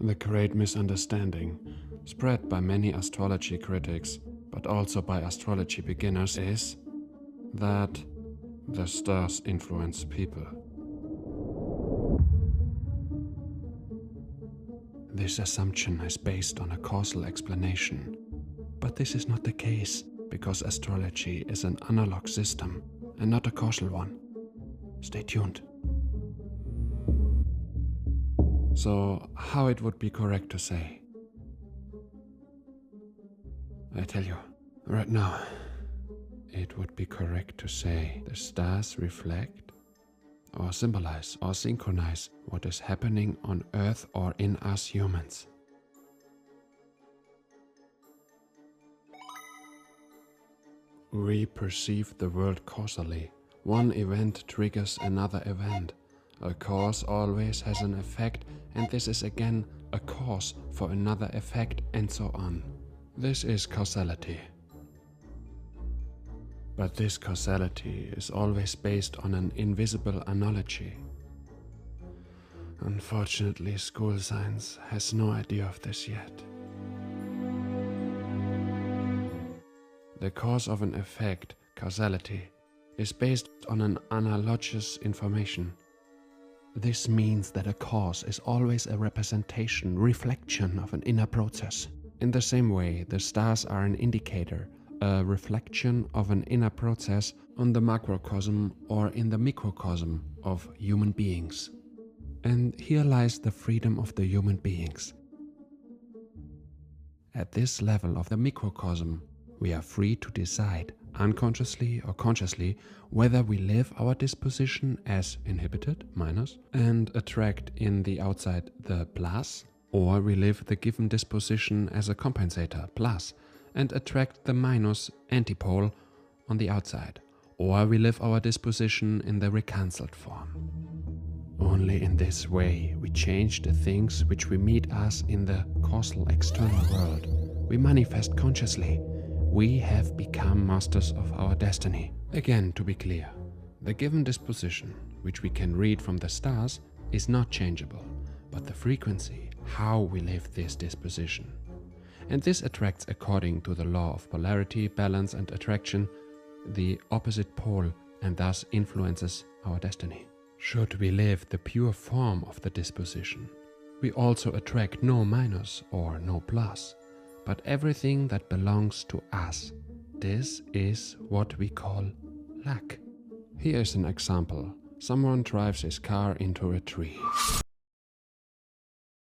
The great misunderstanding, spread by many astrology critics, but also by astrology beginners, is that the stars influence people. This assumption is based on a causal explanation, but this is not the case because astrology is an analog system and not a causal one. Stay tuned. So, how it would be correct to say? I tell you, right now, it would be correct to say the stars reflect or symbolize or synchronize what is happening on Earth or in us humans. We perceive the world causally. One event triggers another event. A cause always has an effect, and this is again a cause for another effect, and so on. This is causality. But this causality is always based on an invisible analogy. Unfortunately, school science has no idea of this yet. The cause of an effect, causality, is based on an analogous information. This means that a cause is always a representation, reflection of an inner process. In the same way, the stars are an indicator, a reflection of an inner process on the macrocosm or in the microcosm of human beings. And here lies the freedom of the human beings. At this level of the microcosm, we are free to decide, unconsciously or consciously, whether we live our disposition as inhibited, minus, and attract in the outside the plus, or we live the given disposition as a compensator, plus, and attract the minus, antipole, on the outside, or we live our disposition in the recancelled form. Only in this way we change the things which we meet us in the causal external world. We manifest consciously. We have become masters of our destiny. Again, to be clear, the given disposition, which we can read from the stars, is not changeable, but the frequency, how we live this disposition. And this attracts according to the law of polarity, balance and attraction, the opposite pole, and thus influences our destiny. Should we live the pure form of the disposition, we also attract no minus or no plus, but everything that belongs to us. This is what we call luck. Here is an example. Someone drives his car into a tree.